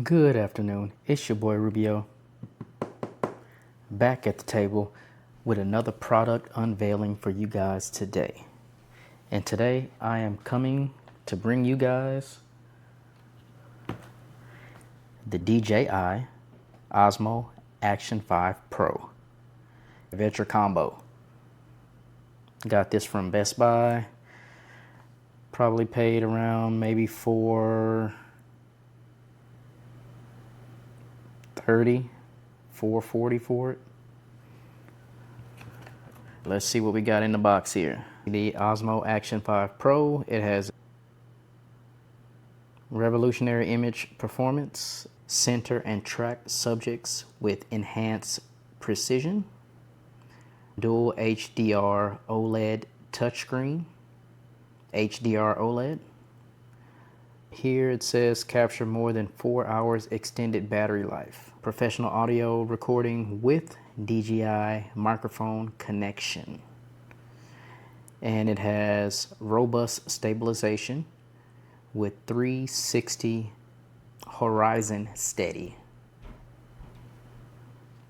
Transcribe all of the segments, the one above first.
Good afternoon, it's your boy Rubio, back at the table with another product unveiling for you guys today. And today I am coming to bring you guys the DJI Osmo Action 5 Pro Adventure Combo. Got this from Best Buy, probably paid around maybe $430, $440 for it. Let's see what we got in the box here. The Osmo Action 5 Pro, it has revolutionary image performance, center and track subjects with enhanced precision, dual HDR OLED touchscreen, HDR OLED. Here it says capture more than 4 hours extended battery life. Professional audio recording with DJI microphone connection. And it has robust stabilization with 360 horizon steady.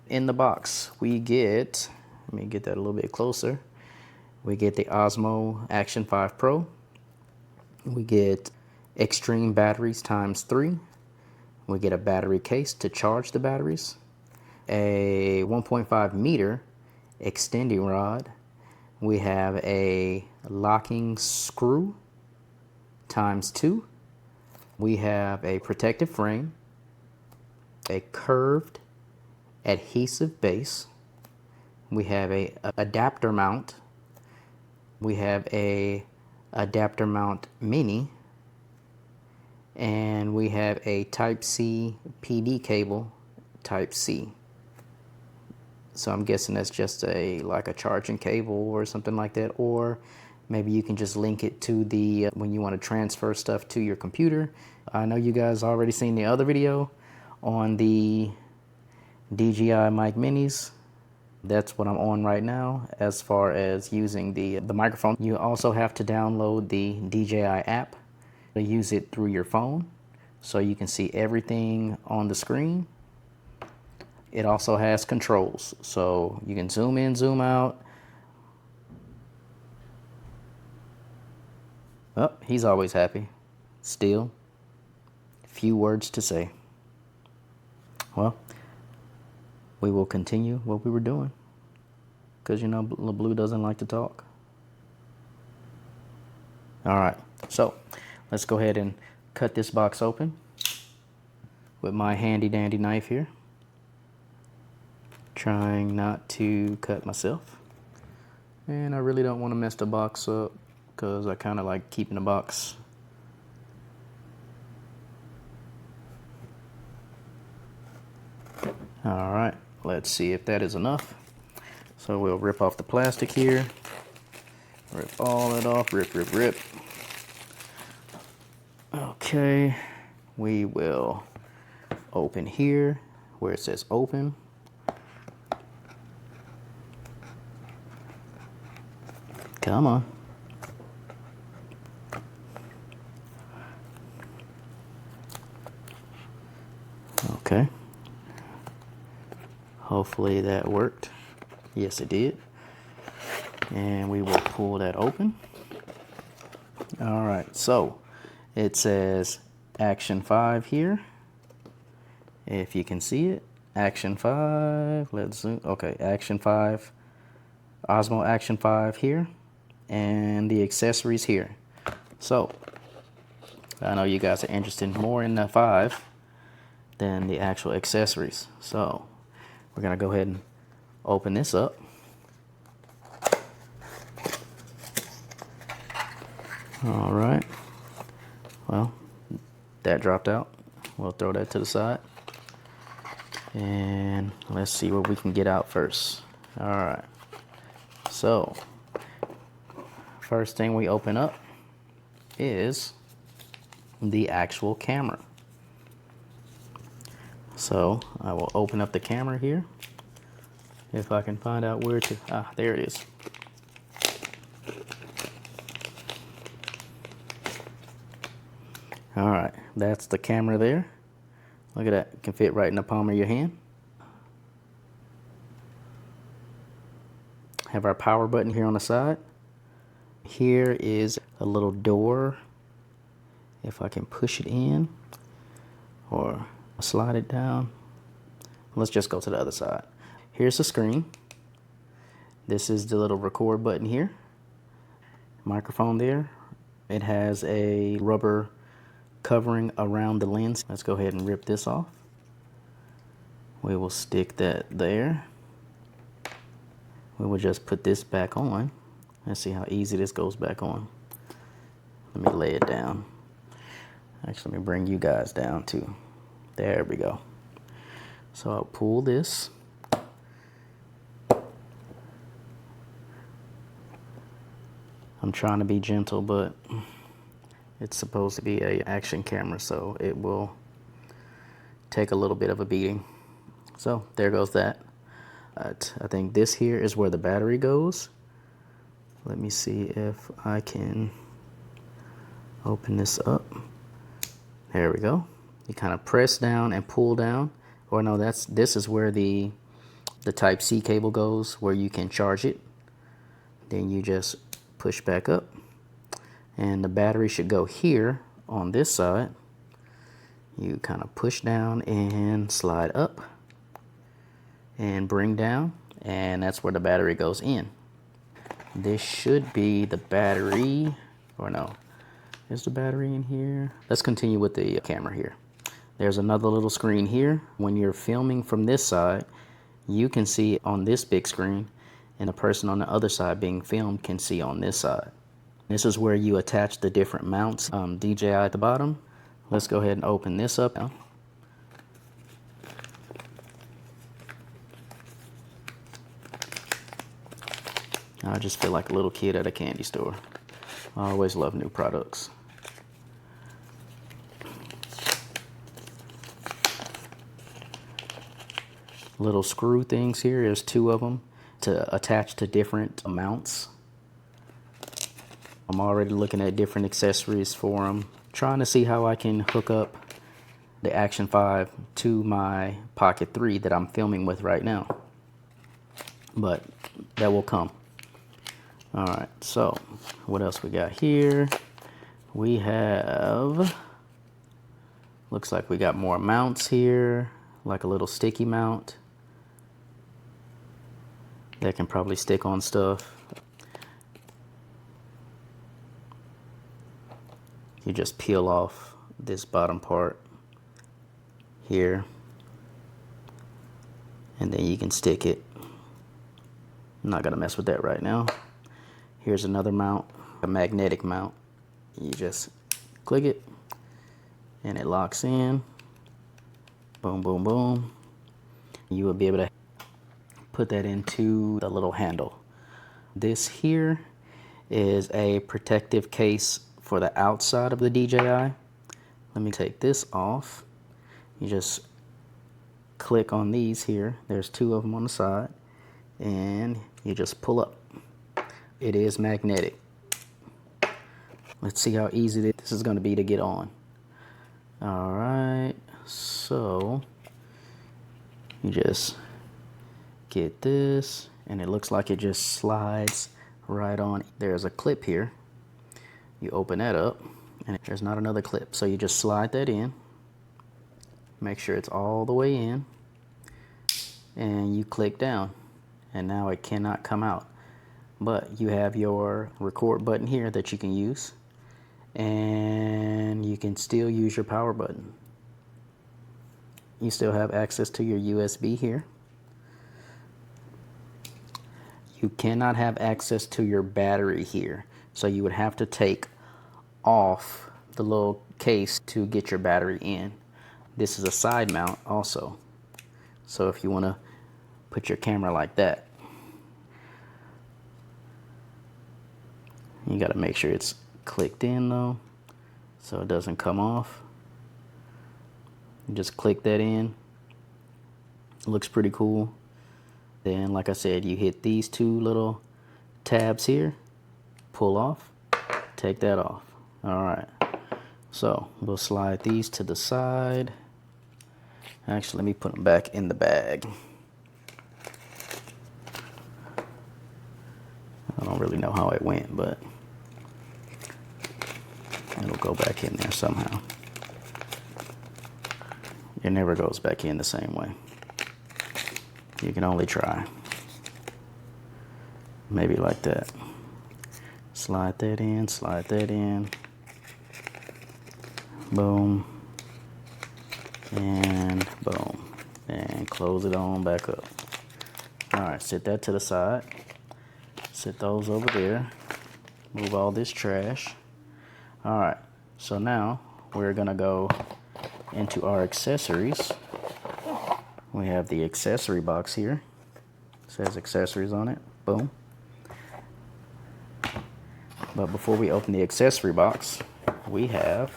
In the box we get, let me get that a little bit closer. We get the Osmo Action 5 Pro. We get extreme batteries ×3. We get a battery case to charge the batteries, a 1.5 meter extending rod. We have a locking screw ×2. We have a protective frame, a curved adhesive base. We have a adapter mount. We have a adapter mount mini. And we have a Type-C PD cable, Type-C. So I'm guessing that's just like a charging cable or something like that, or maybe you can just link it to the when you want to transfer stuff to your computer. I know you guys already seen the other video on the DJI mic minis. That's what I'm on right now as far as using the microphone. You also have to download the DJI app to use it through your phone so you can see everything on the screen. It also has controls, so you can zoom in, zoom out. Oh, he's always happy. Still, few words to say. Well, we will continue what we were doing, because you know Blue doesn't like to talk. All right, so let's go ahead and cut this box open with my handy dandy knife here. Trying not to cut myself. And I really don't want to mess the box up because I kind of like keeping the box. All right, let's see if that is enough. So we'll rip off the plastic here. Rip all it off, rip, rip, rip. Okay, we will open here where it says open. Come on. Okay. Hopefully that worked. Yes, it did. And we will pull that open. All right, so it says Action 5 here. If you can see it, Action 5. Let's zoom. Okay, Action 5. Osmo Action 5 here. And the accessories here. So I know you guys are interested more in the 5 than the actual accessories. So we're gonna go ahead and open this up. All right. Well, that dropped out. We'll throw that to the side. And let's see what we can get out first. All right. So first thing we open up is the actual camera. So I will open up the camera here. If I can find out where to, there it is. All right, that's the camera there. Look at that, it can fit right in the palm of your hand. Have our power button here on the side. Here is a little door. If I can push it in or slide it down. Let's just go to the other side. Here's the screen. This is the little record button here. Microphone there. It has a rubber covering around the lens. Let's go ahead and rip this off. We will stick that there. We will just put this back on. Let's see how easy this goes back on. Let me lay it down. Actually, let me bring you guys down too. There we go. So I'll pull this. I'm trying to be gentle, but it's supposed to be an action camera, so it will take a little bit of a beating. So there goes that. I think this here is where the battery goes. Let me see if I can open this up. There we go. You kind of press down and pull down. Or no, this is where the Type-C cable goes, where you can charge it. Then you just push back up. And the battery should go here on this side. You kind of push down and slide up and bring down, and that's where the battery goes in. This should be the battery, or no, is the battery in here? Let's continue with the camera here. There's another little screen here. When you're filming from this side, you can see on this big screen, and the person on the other side being filmed can see on this side. This is where you attach the different mounts. DJI at the bottom. Let's go ahead and open this up now. I just feel like a little kid at a candy store. I always love new products. Little screw things here. There's two of them to attach to different mounts. I'm already looking at different accessories for them. Trying to see how I can hook up the Action 5 to my Pocket 3 that I'm filming with right now. But that will come. Alright, so what else we got here? We have, looks like we got more mounts here, like a little sticky mount that can probably stick on stuff. You just peel off this bottom part here, and then you can stick it. I'm not gonna mess with that right now. Here's another mount, a magnetic mount. You just click it and it locks in. Boom, boom, boom. You will be able to put that into the little handle. This here is a protective case for the outside of the DJI. Let me take this off. You just click on these here. There's two of them on the side, and you just pull up. It is magnetic. Let's see how easy this is going to be to get on. All right, so you just get this, and it looks like it just slides right on. There's a clip here. You open that up, and there's not another clip. So you just slide that in. Make sure it's all the way in, and you click down, and now it cannot come out. But you have your record button here that you can use, and you can still use your power button. You still have access to your USB here. You cannot have access to your battery here, so you would have to take off the little case to get your battery in. This is a side mount also, so if you want to put your camera like that, you got to make sure it's clicked in though, so it doesn't come off. You just click that in. It looks pretty cool. Then, like I said, you hit these two little tabs here, pull off, take that off. All right, so we'll slide these to the side. Actually, let me put them back in the bag. I don't really know how it went, but it'll go back in there somehow. It never goes back in the same way. You can only try. Maybe like that. Slide that in, slide that in. Boom. And boom. And close it on back up. Alright, set that to the side. Set those over there. Move all this trash. Alright, so now we're gonna go into our accessories. We have the accessory box here. It says accessories on it. Boom. But before we open the accessory box, we have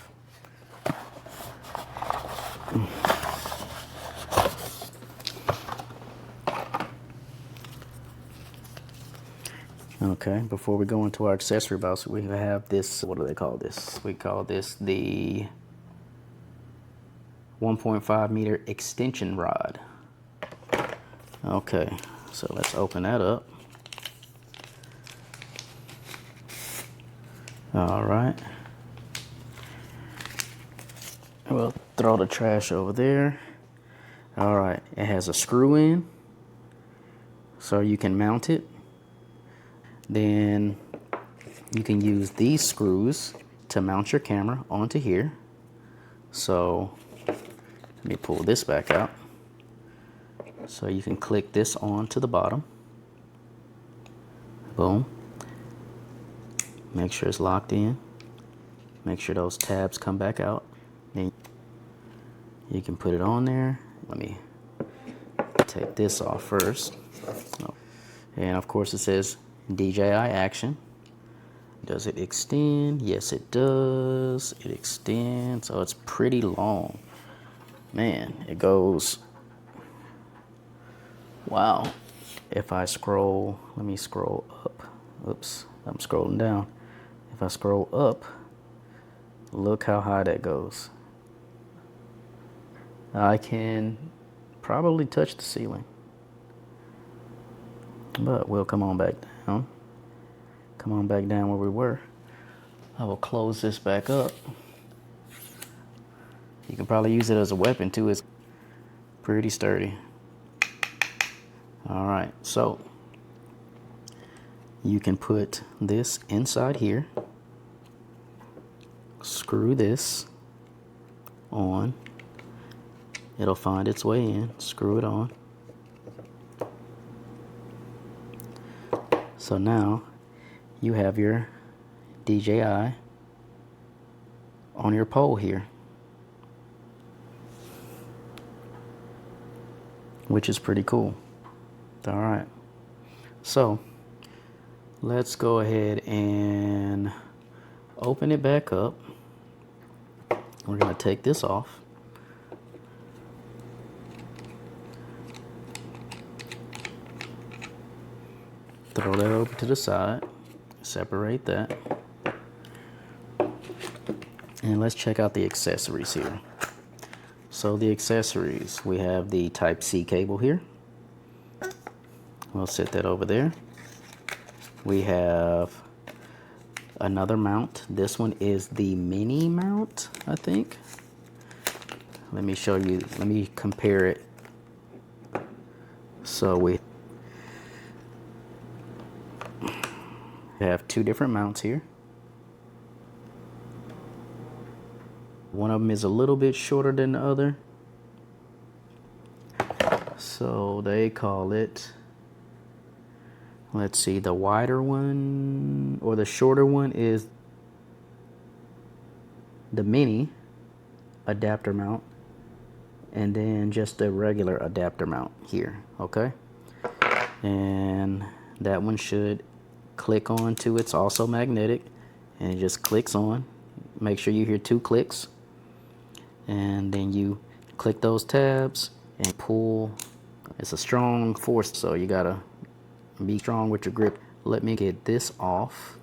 okay, before we go into our accessory box, we have this, what do they call this? We call this the 1.5 meter extension rod. Okay, so let's open that up. All right. We'll throw the trash over there. All right, it has a screw in, so you can mount it. Then you can use these screws to mount your camera onto here. So let me pull this back out. So you can click this on to the bottom. Boom. Make sure it's locked in. Make sure those tabs come back out. Then you can put it on there. Let me take this off first. And of course it says DJI Action. Does it extend? Yes, it does. It extends. Oh, it's pretty long. Man, it goes. Wow. If I scroll, let me scroll up. Oops, I'm scrolling down. If I scroll up, look how high that goes. I can probably touch the ceiling. But we'll come on back down. Come on back down where we were. I will close this back up. You can probably use it as a weapon too. It's pretty sturdy. All right, so you can put this inside here. Screw this on. It'll find its way in. Screw it on. So now you have your DJI on your pole here, which is pretty cool. All right, so let's go ahead and open it back up. We're gonna take this off. Throw that over to the side, separate that, and let's check out the accessories here. So the accessories, we have the Type-C cable here. We'll set that over there. We have another mount. This one is the mini mount, I think. Let me show you, let me compare it. So we have two different mounts here. One of them is a little bit shorter than the other. So they call it, let's see, the wider one or the shorter one is the mini adapter mount, and then just the regular adapter mount here, okay? And that one should click on to, it's also magnetic, and it just clicks on. Make sure you hear 2 clicks, and then you click those tabs and pull. It's a strong force, so you gotta be strong with your grip. Let me get this off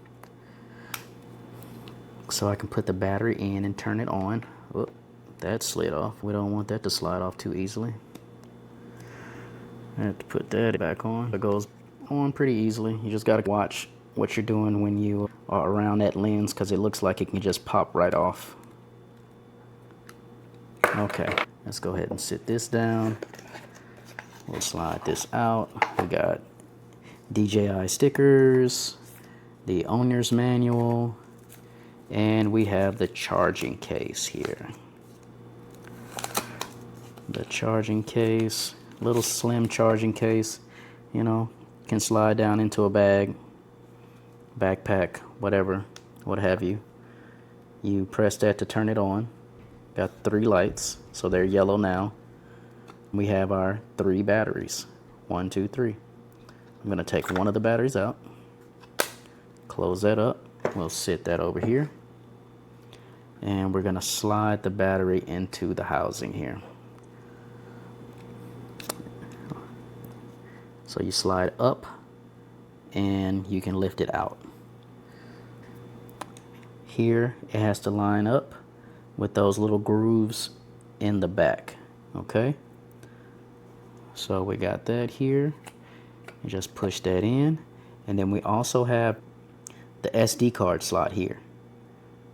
so I can put the battery in and turn it on. Oop, that slid off. We don't want that to slide off too easily. I have to put that back on. It goes on pretty easily. You just gotta watch what you're doing when you are around that lens, because it looks like it can just pop right off. Okay, let's go ahead and sit this down. We'll slide this out. We got DJI stickers, the owner's manual, and we have the charging case here. The charging case, little slim charging case, you know, can slide down into a bag, backpack, whatever, what have you. You press that to turn it on. Got 3 lights, so they're yellow now. We have our 3 batteries, 1, 2, 3. I'm gonna take one of the batteries out, close that up. We'll sit that over here, and we're gonna slide the battery into the housing here. So you slide up and you can lift it out. Here it has to line up with those little grooves in the back, okay? So we got that here. You just push that in, and then we also have the SD card slot here.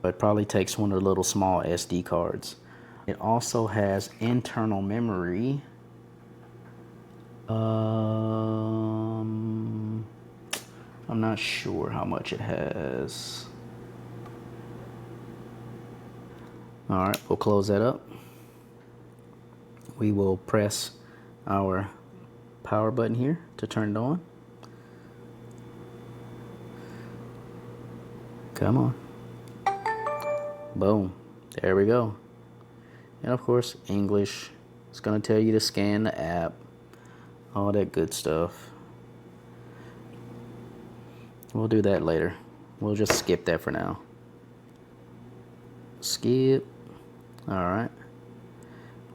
It probably takes one of the little small SD cards. It also has internal memory. I'm not sure how much it has. All right, we'll close that up. We will press our power button here to turn it on. Come on. Boom. There we go. And of course, English. It's going to tell you to scan the app. All that good stuff. We'll do that later. We'll just skip that for now. Skip. Alright.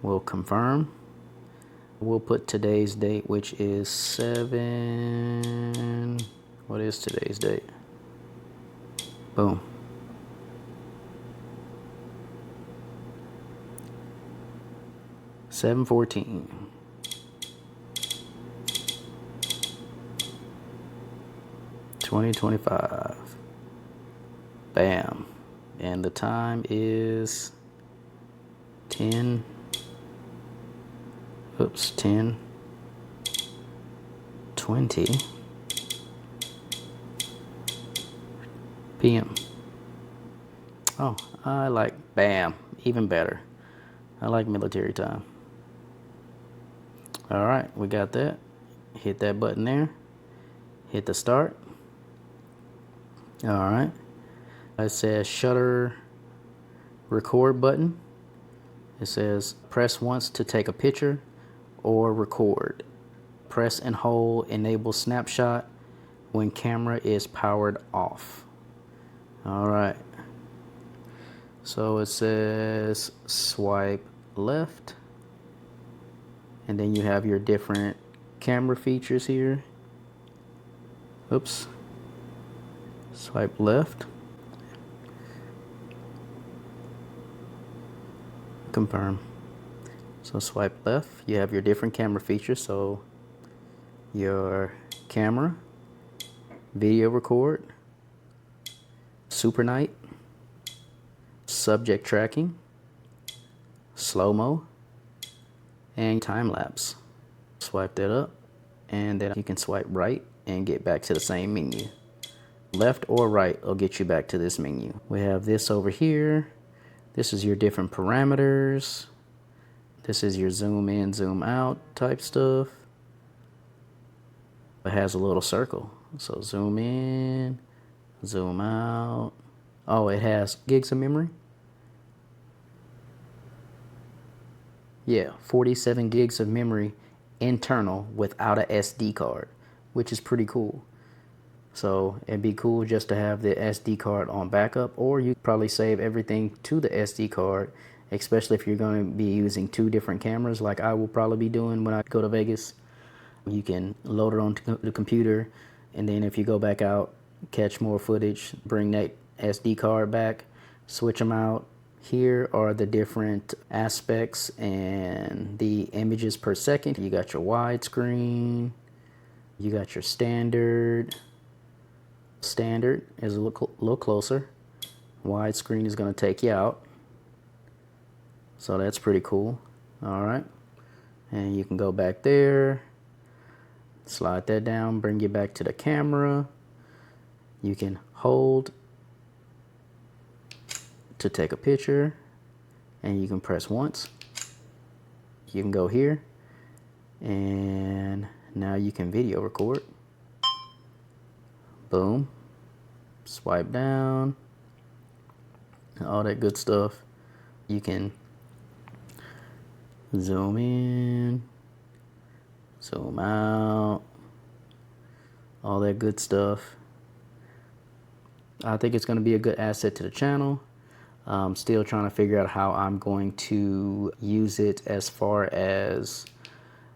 We'll confirm. We'll put today's date, which is 7... What is today's date? Boom. $7/14. 2025. Bam. And the time is 10 20 p.m. Oh, I like bam, even better. I like military time. All right, we got that. Hit that button there. Hit the start. All right. It says shutter record button. It says press once to take a picture or record. Press and hold enable snapshot when camera is powered off. All right. So it says swipe left, and then you have your different camera features here. Oops. Swipe left. Confirm. So swipe left, you have your different camera features. So your camera, video record, super night, subject tracking, slow-mo, and time lapse. Swipe that up, and then you can swipe right and get back to the same menu. Left or right will get you back to this menu. We have this over here. This is your different parameters. This is your zoom in, zoom out type stuff. It has a little circle. So zoom in, zoom out. Oh, it has gigs of memory. Yeah, 47 gigs of memory internal without a SD card, which is pretty cool. So it'd be cool just to have the SD card on backup, or you probably save everything to the SD card, especially if you're going to be using 2 different cameras like I will probably be doing when I go to Vegas. You can load it onto the computer, and then if you go back out, catch more footage, bring that SD card back, switch them out, Here are the different aspects and the images per second. You got your widescreen, you got your standard. Standard is a little closer. Widescreen is going to take you out. So that's pretty cool. All right. And you can go back there, slide that down, bring you back to the camera. You can hold to take a picture, and you can press once. You can go here, and now you can video record. Boom. Swipe down. All that good stuff. You can zoom in, zoom out, all that good stuff. I think it's going to be a good asset to the channel. I'm still trying to figure out how I'm going to use it as far as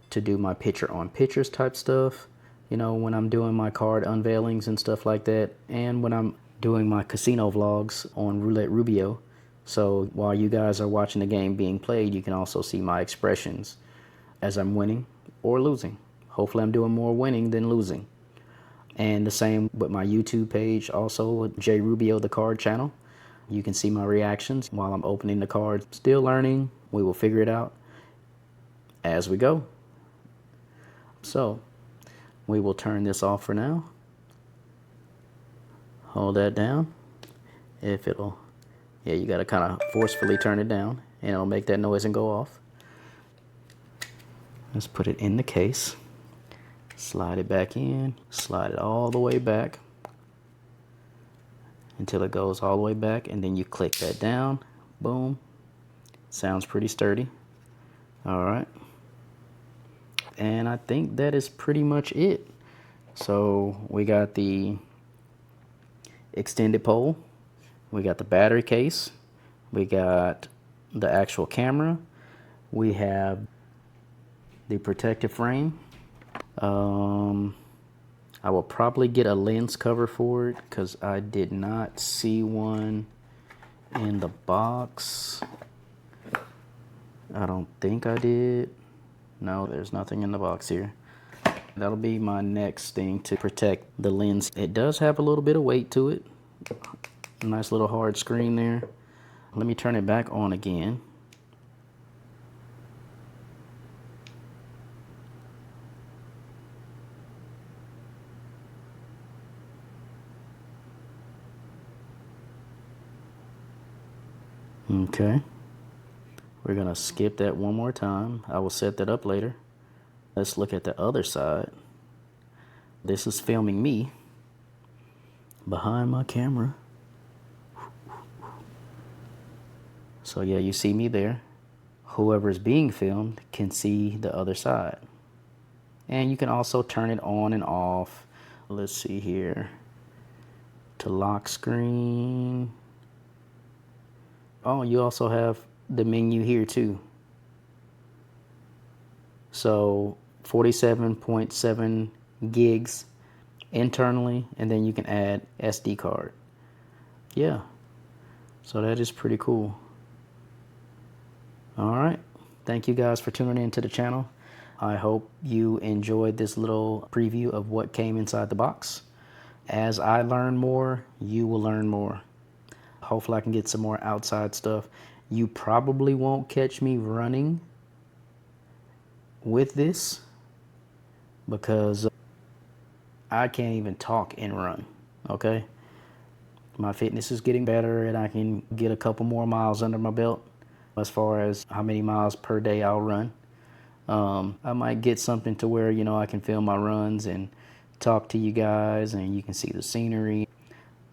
to do my picture on pictures type stuff. You know, when I'm doing my card unveilings and stuff like that, and when I'm doing my casino vlogs on Rubio. So while you guys are watching the game being played, you can also see my expressions as I'm winning or losing. Hopefully I'm doing more winning than losing. And the same with my YouTube page, also with JRubio, the card channel. You can see my reactions while I'm opening the cards. Still learning. We will figure it out as we go. So we will turn this off for now. Hold that down. If it'll, yeah, you gotta kind of forcefully turn it down and it'll make that noise and go off. Let's put it in the case. Slide it back in, slide it all the way back until it goes all the way back, and then you click that down. Boom. Sounds pretty sturdy. All right. And I think that is pretty much it. So we got the extended pole, we got the battery case, we got the actual camera, we have the protective frame. I will probably get a lens cover for it because I did not see one in the box. I don't think I did. No, there's nothing in the box here. That'll be my next thing to protect the lens. It does have a little bit of weight to it. A nice little hard screen there. Let me turn it back on again. Okay, we're gonna skip that one more time. I will set that up later. Let's look at the other side. This is filming me behind my camera. So yeah, you see me there. Whoever's being filmed can see the other side. And you can also turn it on and off. Let's see here. To lock screen. Oh, you also have the menu here too. So 47.7 gigs internally, and then you can add SD card. Yeah, so that is pretty cool. All right, thank you guys for tuning in to the channel. I hope you enjoyed this little preview of what came inside the box. As I learn more, you will learn more. Hopefully I can get some more outside stuff. You probably won't catch me running with this because I can't even talk and run, okay? My fitness is getting better and I can get a couple more miles under my belt as far as how many miles per day I'll run. I might get something to where, you know, I can film my runs and talk to you guys and you can see the scenery.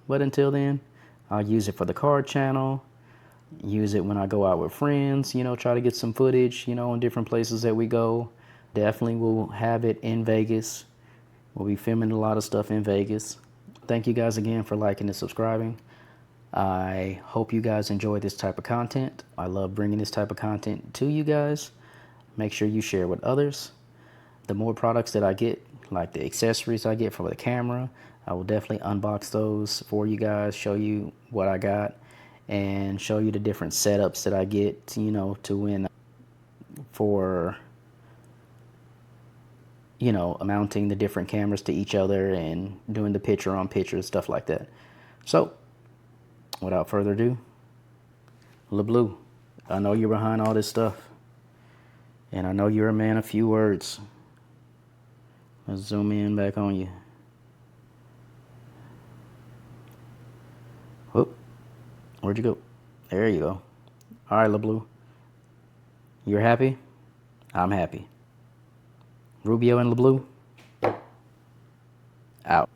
But until then, I'll use it for the card channel, use it when I go out with friends, you know, try to get some footage, you know, in different places that we go. Definitely will have it in Vegas. We'll be filming a lot of stuff in Vegas. Thank you guys again for liking and subscribing. I hope you guys enjoy this type of content. I love bringing this type of content to you guys. Make sure you share with others. The more products that I get, like the accessories I get for the camera, I will definitely unbox those for you guys, show you what I got. and show you the different setups that I get, you know, to win for, you know, mounting the different cameras to each other and doing the picture on picture, stuff like that. So, without further ado, LeBlue, I know you're behind all this stuff, and I know you're a man of few words. Let's zoom in back on you. Whoop, where'd you go? There you go. All right, LeBlue, you're happy? I'm happy. Rubio and LeBlue, out.